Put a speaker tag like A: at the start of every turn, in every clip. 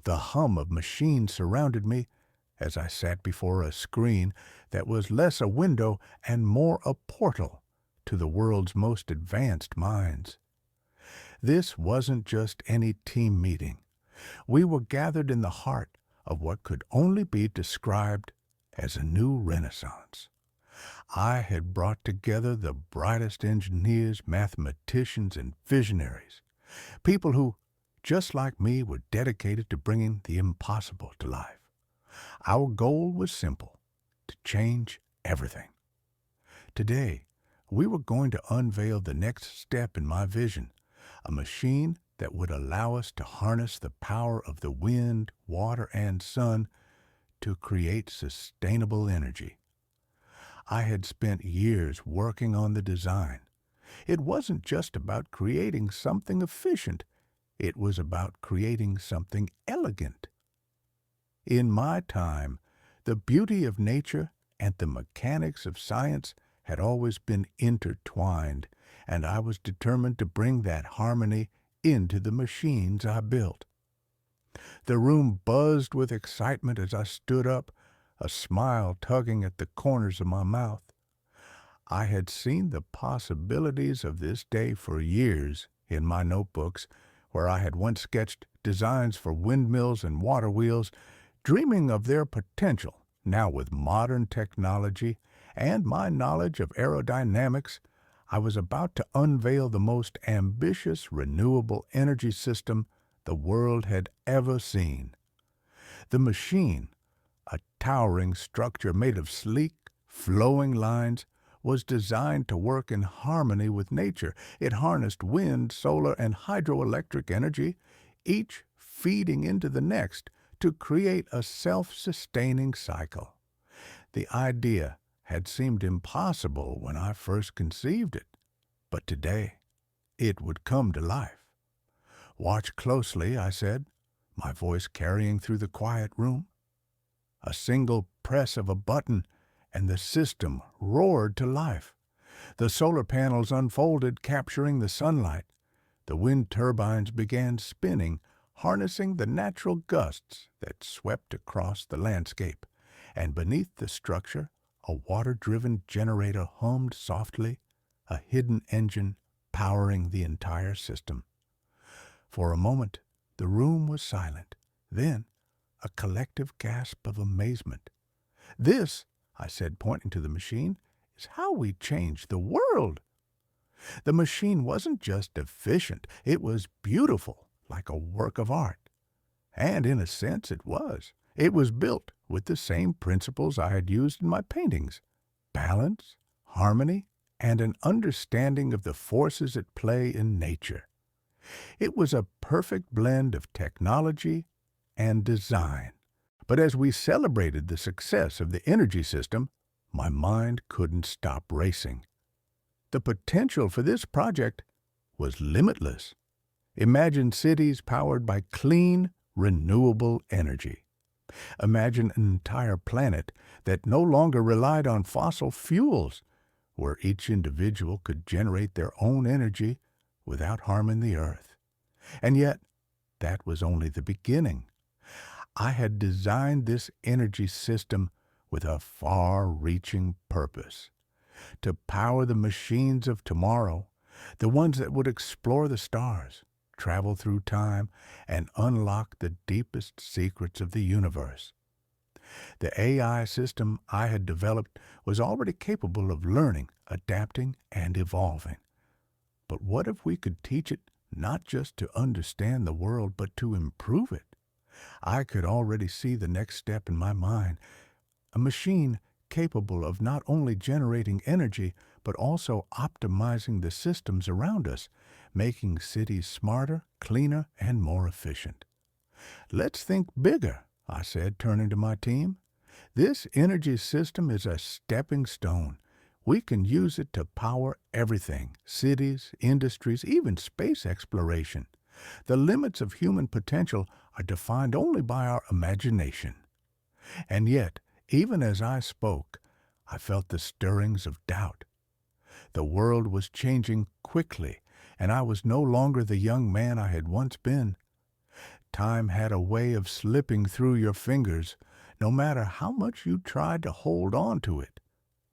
A: The hum of machines surrounded me as I sat before a screen that was less a window and more a portal to the world's most advanced minds. This wasn't just any team meeting. We were gathered in the heart of what could only be described as a new renaissance. I had brought together the brightest engineers, mathematicians, and visionaries, people who, just like me, were dedicated to bringing the impossible to life. Our goal was simple: to change everything. Today, we were going to unveil the next step in my vision, a machine that would allow us to harness the power of the wind, water, and sun to create sustainable energy. I had spent years working on the design. It wasn't just about creating something efficient. It was about creating something elegant. In my time, the beauty of nature and the mechanics of science had always been intertwined, and I was determined to bring that harmony into the machines I built. The room buzzed with excitement as I stood up, a smile tugging at the corners of my mouth. I had seen the possibilities of this day for years in my notebooks, where I had once sketched designs for windmills and water wheels, dreaming of their potential. Now, with modern technology and my knowledge of aerodynamics, I was about to unveil the most ambitious renewable energy system the world had ever seen. The machine, a towering structure made of sleek, flowing lines, was designed to work in harmony with nature. It harnessed wind, solar, and hydroelectric energy, each feeding into the next to create a self-sustaining cycle. The idea had seemed impossible when I first conceived it, but today it would come to life. "Watch closely," I said, my voice carrying through the quiet room. A single press of a button, and the system roared to life. The solar panels unfolded, capturing the sunlight. The wind turbines began spinning, harnessing the natural gusts that swept across the landscape. And beneath the structure, a water-driven generator hummed softly, a hidden engine powering the entire system. For a moment, the room was silent. Then, a collective gasp of amazement. "This," I said, pointing to the machine, "is how we change the world." The machine wasn't just efficient, it was beautiful, like a work of art. And in a sense it was. It was built with the same principles I had used in my paintings: balance, harmony, and an understanding of the forces at play in nature. It was a perfect blend of technology and design. But as we celebrated the success of the energy system, my mind couldn't stop racing. The potential for this project was limitless. Imagine cities powered by clean, renewable energy. Imagine an entire planet that no longer relied on fossil fuels, where each individual could generate their own energy without harming the earth. And yet, that was only the beginning. I had designed this energy system with a far-reaching purpose: to power the machines of tomorrow, the ones that would explore the stars, travel through time, and unlock the deepest secrets of the universe. The AI system I had developed was already capable of learning, adapting, and evolving. But what if we could teach it not just to understand the world, but to improve it? I could already see the next step in my mind: a machine capable of not only generating energy, but also optimizing the systems around us, making cities smarter, cleaner, and more efficient. "Let's think bigger," I said, turning to my team. "This energy system is a stepping stone. We can use it to power everything: cities, industries, even space exploration. The limits of human potential are defined only by our imagination." And yet, even as I spoke, I felt the stirrings of doubt. The world was changing quickly, and I was no longer the young man I had once been. Time had a way of slipping through your fingers, no matter how much you tried to hold on to it.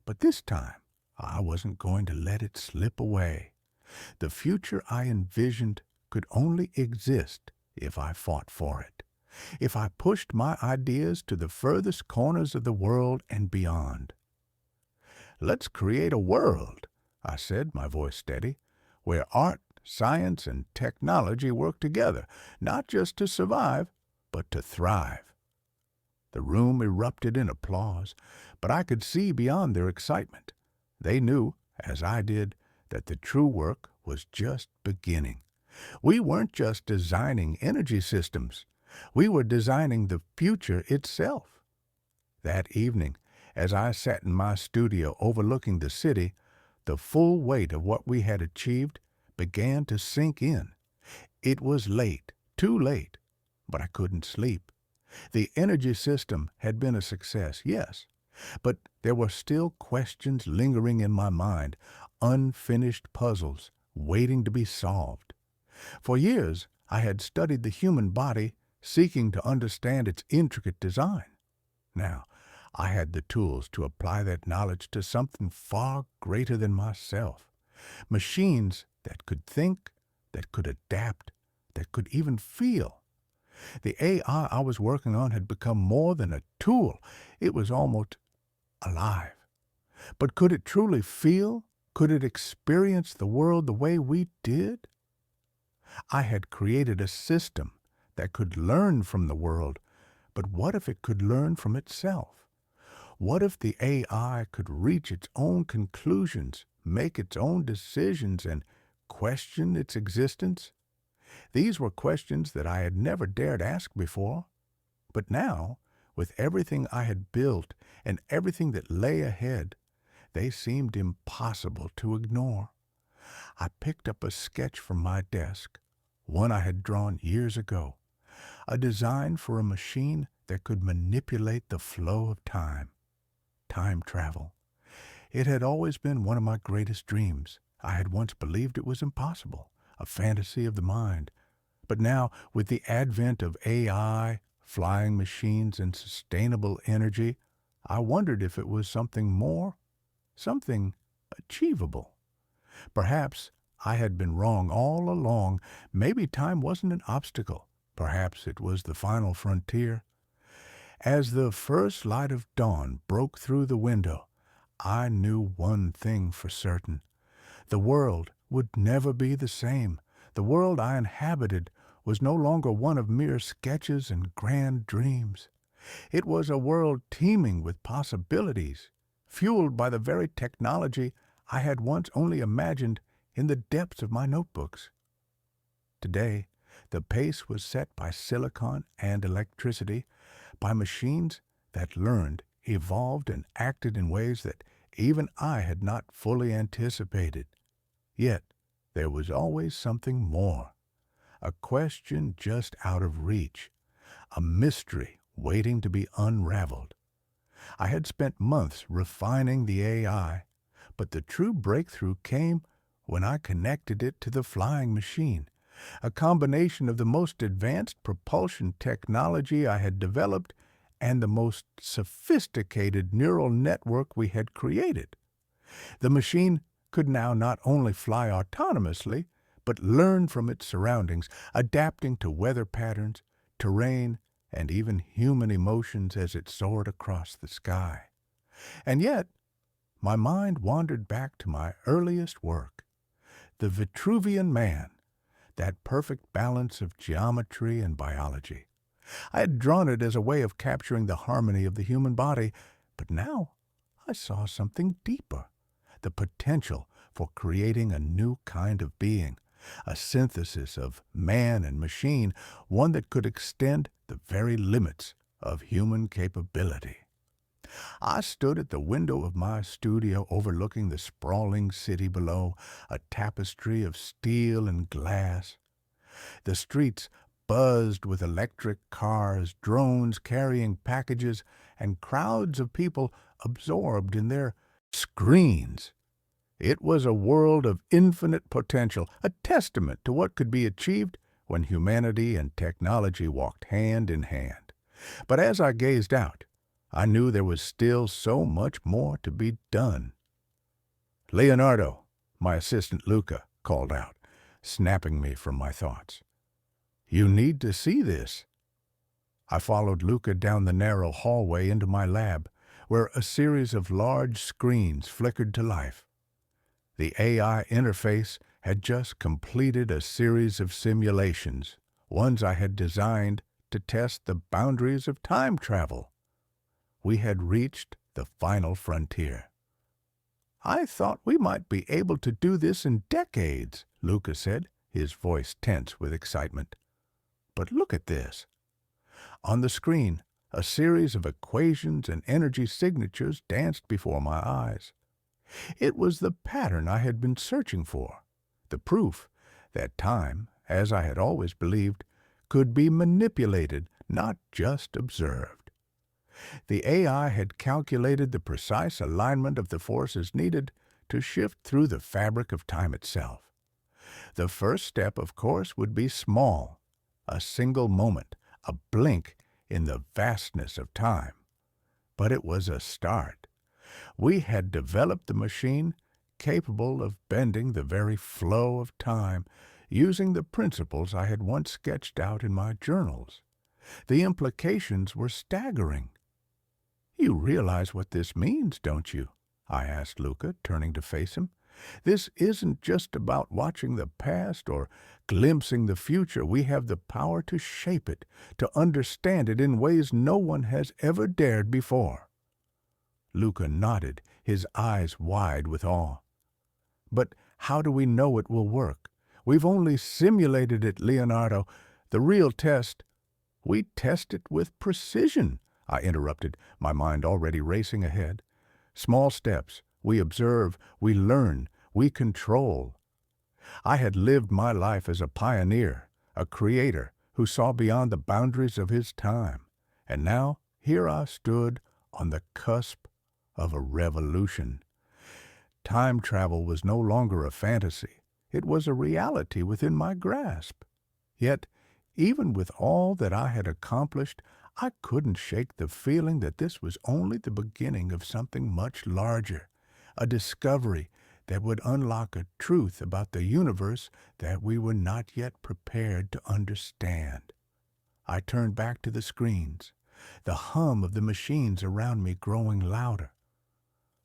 A: But this time, I wasn't going to let it slip away. The future I envisioned could only exist if I fought for it, if I pushed my ideas to the furthest corners of the world and beyond. "Let's create a world," I said, my voice steady, "where art, science, and technology work together, not just to survive, but to thrive." The room erupted in applause, but I could see beyond their excitement. They knew, as I did, that the true work was just beginning. We weren't just designing energy systems. We were designing the future itself. That evening, as I sat in my studio overlooking the city, the full weight of what we had achieved began to sink in. It was late, too late, but I couldn't sleep. The energy system had been a success, yes, but there were still questions lingering in my mind, unfinished puzzles waiting to be solved. For years, I had studied the human body, seeking to understand its intricate design. Now, I had the tools to apply that knowledge to something far greater than myself. Machines that could think, that could adapt, that could even feel. The AI I was working on had become more than a tool. It was almost alive. But could it truly feel? Could it experience the world the way we did? I had created a system that could learn from the world, but what if it could learn from itself? What if the AI could reach its own conclusions, make its own decisions, and question its existence? These were questions that I had never dared ask before. But now, with everything I had built and everything that lay ahead, they seemed impossible to ignore. I picked up a sketch from my desk, one I had drawn years ago, a design for a machine that could manipulate the flow of time travel. It had always been one of my greatest dreams. I had once believed it was impossible, a fantasy of the mind. But now, with the advent of AI, flying machines, and sustainable energy, I wondered if it was something more, something achievable. Perhaps I had been wrong all along. Maybe time wasn't an obstacle. Perhaps it was the final frontier. As the first light of dawn broke through the window, I knew one thing for certain. The world would never be the same. The world I inhabited was no longer one of mere sketches and grand dreams. It was a world teeming with possibilities, fueled by the very technology I had once only imagined in the depths of my notebooks. Today, the pace was set by silicon and electricity, by machines that learned, evolved, and acted in ways that even I had not fully anticipated. Yet, there was always something more, a question just out of reach, a mystery waiting to be unraveled. I had spent months refining the AI, but the true breakthrough came when I connected it to the flying machine, a combination of the most advanced propulsion technology I had developed and the most sophisticated neural network we had created. The machine could now not only fly autonomously, but learn from its surroundings, adapting to weather patterns, terrain, and even human emotions as it soared across the sky. And yet, my mind wandered back to my earliest work, the Vitruvian Man, that perfect balance of geometry and biology. I had drawn it as a way of capturing the harmony of the human body, but now I saw something deeper, the potential for creating a new kind of being, a synthesis of man and machine, one that could extend the very limits of human capability. I stood at the window of my studio overlooking the sprawling city below, a tapestry of steel and glass. The streets buzzed with electric cars, drones carrying packages, and crowds of people absorbed in their screens. It was a world of infinite potential, a testament to what could be achieved when humanity and technology walked hand in hand. But as I gazed out, I knew there was still so much more to be done. "Leonardo," my assistant Luca called out, snapping me from my thoughts. "You need to see this." I followed Luca down the narrow hallway into my lab, where a series of large screens flickered to life. The AI interface had just completed a series of simulations, ones I had designed to test the boundaries of time travel. We had reached the final frontier. "I thought we might be able to do this in decades," Luca said, his voice tense with excitement. "But look at this." On the screen, a series of equations and energy signatures danced before my eyes. It was the pattern I had been searching for, the proof that time, as I had always believed, could be manipulated, not just observed. The AI had calculated the precise alignment of the forces needed to shift through the fabric of time itself. The first step, of course, would be small, a single moment, a blink in the vastness of time. But it was a start. We had developed the machine capable of bending the very flow of time, using the principles I had once sketched out in my journals. The implications were staggering. "You realize what this means, don't you?" I asked Luca, turning to face him. "This isn't just about watching the past or glimpsing the future. We have the power to shape it, to understand it in ways no one has ever dared before." Luca nodded, his eyes wide with awe. "But how do we know it will work? We've only simulated it, Leonardo. The real test—" "We test it with precision," I interrupted, my mind already racing ahead. "Small steps. We observe, we learn, we control." I had lived my life as a pioneer, a creator who saw beyond the boundaries of his time. And now, here I stood on the cusp of a revolution. Time travel was no longer a fantasy. It was a reality within my grasp. Yet, even with all that I had accomplished, I couldn't shake the feeling that this was only the beginning of something much larger, a discovery that would unlock a truth about the universe that we were not yet prepared to understand. I turned back to the screens, the hum of the machines around me growing louder.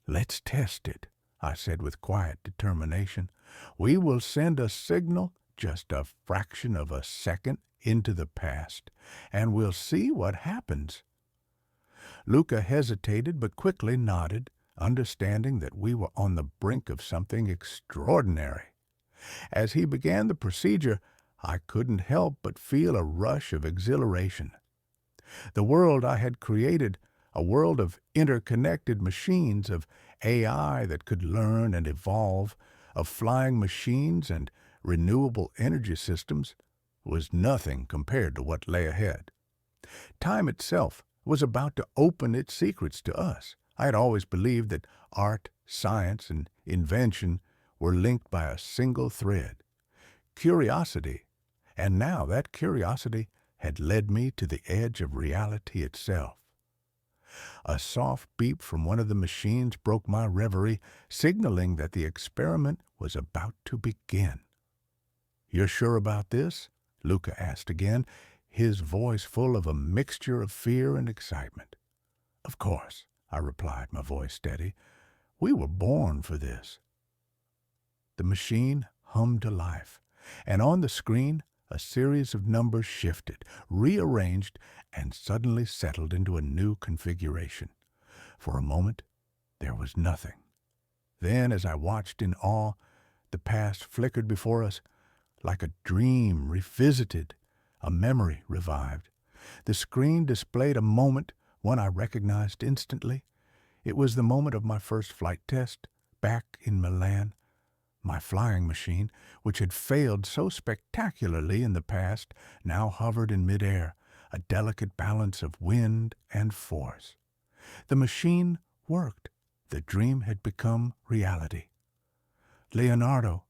A: "Let's test it," I said with quiet determination. "We will send a signal just a fraction of a second into the past, and we'll see what happens." Luca hesitated but quickly nodded, understanding that we were on the brink of something extraordinary. As he began the procedure, I couldn't help but feel a rush of exhilaration. The world I had created, a world of interconnected machines, of AI that could learn and evolve, of flying machines and renewable energy systems, was nothing compared to what lay ahead. Time itself was about to open its secrets to us. I had always believed that art, science, and invention were linked by a single thread: curiosity. And now that curiosity had led me to the edge of reality itself. A soft beep from one of the machines broke my reverie, signaling that the experiment was about to begin. "You're sure about this?" Luca asked again, his voice full of a mixture of fear and excitement. "Of course," I replied, my voice steady. "We were born for this." The machine hummed to life, and on the screen a series of numbers shifted, rearranged, and suddenly settled into a new configuration. For a moment, there was nothing. Then, as I watched in awe, the past flickered before us like a dream revisited, a memory revived. The screen displayed a moment, one I recognized instantly. It was the moment of my first flight test, back in Milan. My flying machine, which had failed so spectacularly in the past, now hovered in midair, a delicate balance of wind and force. The machine worked. The dream had become reality. "Leonardo,"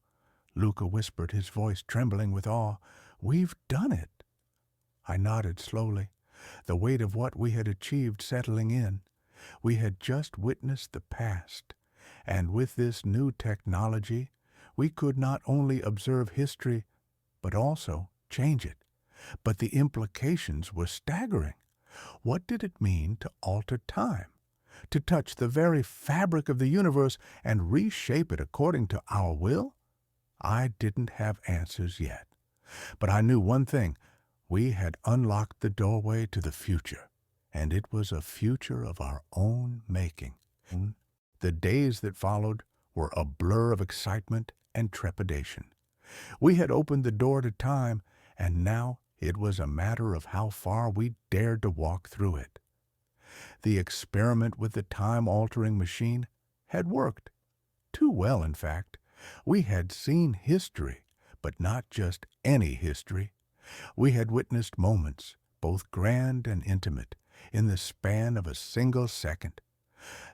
A: Luca whispered, his voice trembling with awe, We've done it. I nodded slowly, the weight of what we had achieved settling in. We had just witnessed the past, and with this new technology, we could not only observe history, but also change it. But the implications were staggering. What did it mean to alter time? To touch the very fabric of the universe and reshape it according to our will? I didn't have answers yet. But I knew one thing. We had unlocked the doorway to the future, and it was a future of our own making. The days that followed were a blur of excitement and trepidation. We had opened the door to time, and now it was a matter of how far we dared to walk through it. The experiment with the time-altering machine had worked. Too well, in fact. We had seen history, but not just any history. We had witnessed moments, both grand and intimate, in the span of a single second.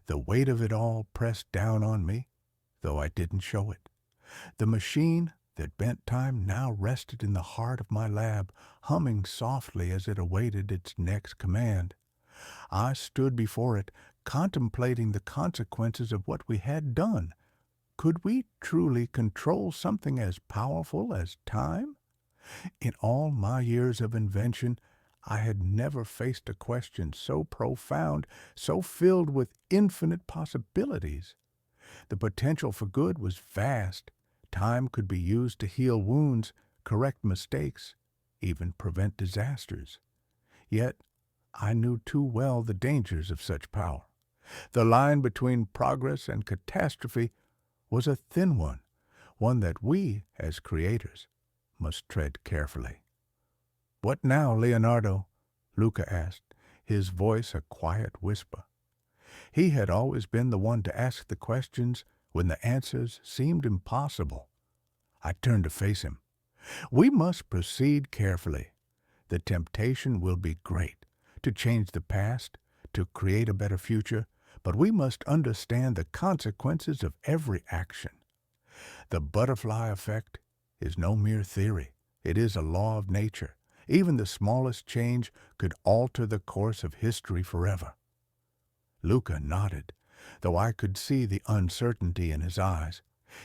A: The weight of it all pressed down on me, though I didn't show it. The machine that bent time now rested in the heart of my lab, humming softly as it awaited its next command. I stood before it, contemplating the consequences of what we had done. Could we truly control something as powerful as time? In all my years of invention, I had never faced a question so profound, so filled with infinite possibilities. The potential for good was vast. Time could be used to heal wounds, correct mistakes, even prevent disasters. Yet, I knew too well the dangers of such power. The line between progress and catastrophe was a thin one that we, as creators, must tread carefully. "What now, Leonardo?" Luca asked, his voice a quiet whisper. He had always been the one to ask the questions when the answers seemed impossible. I turned to face him. "We must proceed carefully. The temptation will be great to change the past, to create a better future, but we must understand the consequences of every action. The butterfly effect is no mere theory. It is a law of nature. Even the smallest change could alter the course of history forever." Luca nodded, though I could see the uncertainty in his eyes.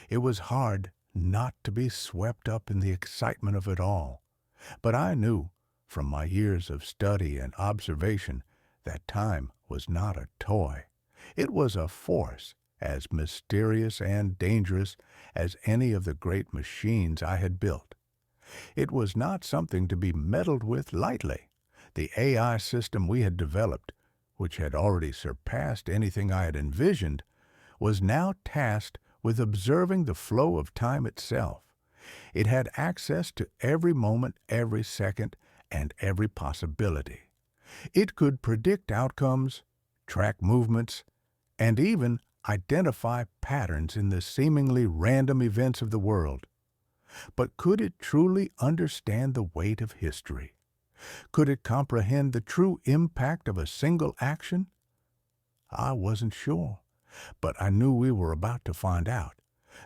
A: It was hard not to be swept up in the excitement of it all. But I knew, from my years of study and observation, that time was not a toy. It was a force as mysterious and dangerous as any of the great machines I had built. It was not something to be meddled with lightly. The AI system we had developed, which had already surpassed anything I had envisioned, was now tasked with observing the flow of time itself. It had access to every moment, every second, and every possibility. It could predict outcomes, track movements, and even identify patterns in the seemingly random events of the world. But could it truly understand the weight of history? Could it comprehend the true impact of a single action? I wasn't sure, but I knew we were about to find out.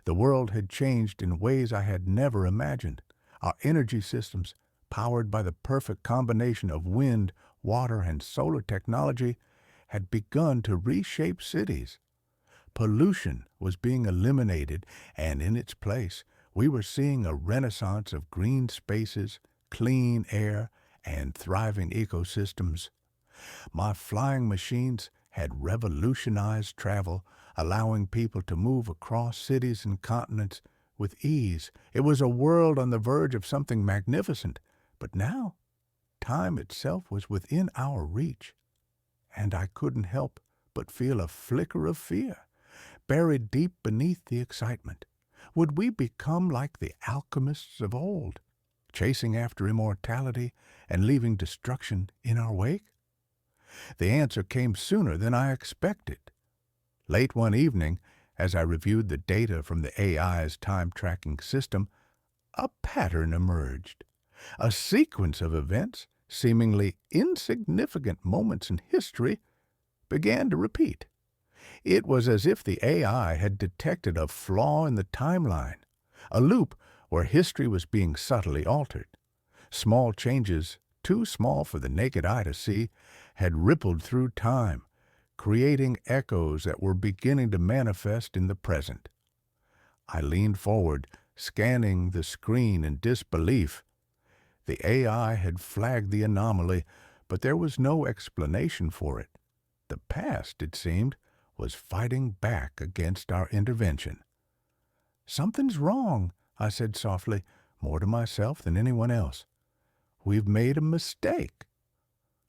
A: The world had changed in ways I had never imagined. Our energy systems, powered by the perfect combination of wind, water, and solar technology, had begun to reshape cities. Pollution was being eliminated, and in its place, we were seeing a renaissance of green spaces, clean air, and thriving ecosystems. My flying machines had revolutionized travel, allowing people to move across cities and continents with ease. It was a world on the verge of something magnificent, but now time itself was within our reach, and I couldn't help but feel a flicker of fear, buried deep beneath the excitement. Would we become like the alchemists of old, chasing after immortality and leaving destruction in our wake? The answer came sooner than I expected. Late one evening, as I reviewed the data from the AI's time-tracking system, a pattern emerged. A sequence of events, seemingly insignificant moments in history, began to repeat. It was as if the AI had detected a flaw in the timeline, a loop where history was being subtly altered. Small changes, too small for the naked eye to see, had rippled through time, creating echoes that were beginning to manifest in the present. I leaned forward, scanning the screen in disbelief. The AI had flagged the anomaly, but there was no explanation for it. The past, it seemed, was fighting back against our intervention. "Something's wrong," I said softly, more to myself than anyone else. "We've made a mistake."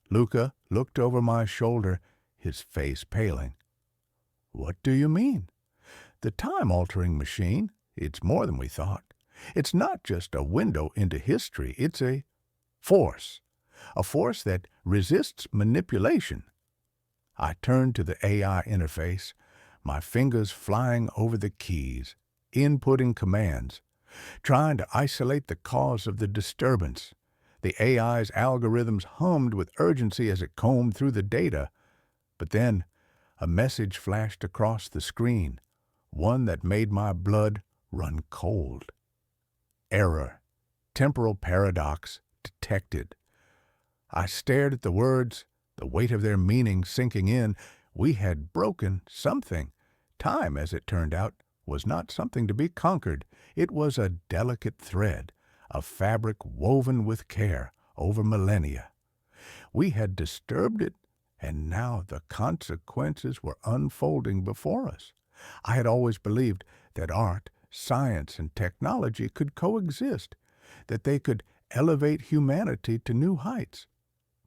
A: Luca looked over my shoulder, his face paling. "What do you mean?" "The time-altering machine, it's more than we thought. It's not just a window into history, it's a force that resists manipulation." I turned to the AI interface, my fingers flying over the keys, inputting commands, trying to isolate the cause of the disturbance. The AI's algorithms hummed with urgency as it combed through the data. But then a message flashed across the screen, one that made my blood run cold. "Error. Temporal paradox detected." I stared at the words, the weight of their meaning sinking in. We had broken something. Time, as it turned out, was not something to be conquered. It was a delicate thread, a fabric woven with care over millennia. We had disturbed it, and now the consequences were unfolding before us. I had always believed that art, science, and technology could coexist, that they could elevate humanity to new heights.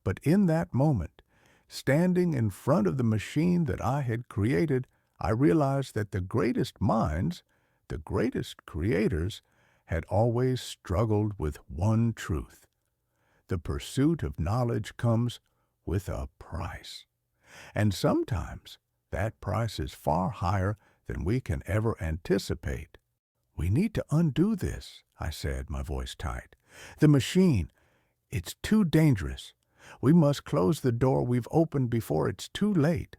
A: But in that moment, standing in front of the machine that I had created, I realized that the greatest minds, the greatest creators, had always struggled with one truth. The pursuit of knowledge comes with a price. And sometimes that price is far higher than we can ever anticipate. "We need to undo this," I said, my voice tight. "The machine, it's too dangerous. We must close the door we've opened before it's too late."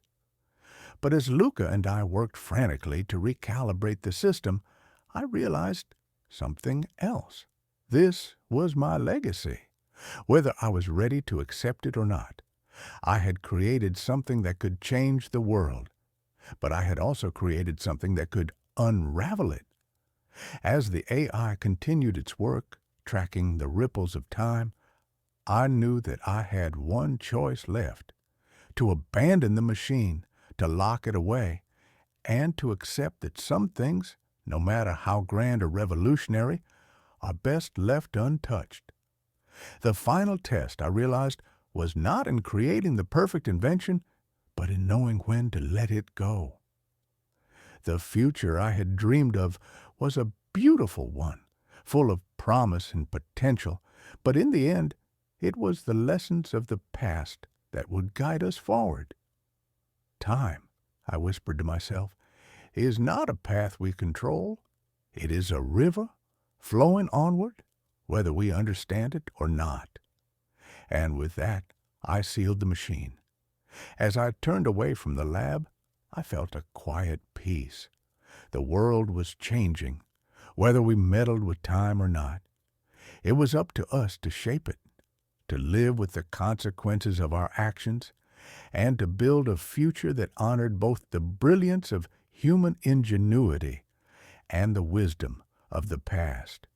A: But as Luca and I worked frantically to recalibrate the system, I realized something else. This was my legacy. Whether I was ready to accept it or not, I had created something that could change the world, but I had also created something that could unravel it. As the AI continued its work, tracking the ripples of time, I knew that I had one choice left: to abandon the machine, to lock it away, and to accept that some things, no matter how grand or revolutionary, are best left untouched. The final test, I realized, was not in creating the perfect invention, but in knowing when to let it go. The future I had dreamed of was a beautiful one, full of promise and potential, but in the end, it was the lessons of the past that would guide us forward. "Time," I whispered to myself, "is not a path we control. It is a river flowing onward, whether we understand it or not." And with that, I sealed the machine. As I turned away from the lab, I felt a quiet peace. The world was changing, whether we meddled with time or not. It was up to us to shape it, to live with the consequences of our actions, and to build a future that honored both the brilliance of human ingenuity and the wisdom of the past.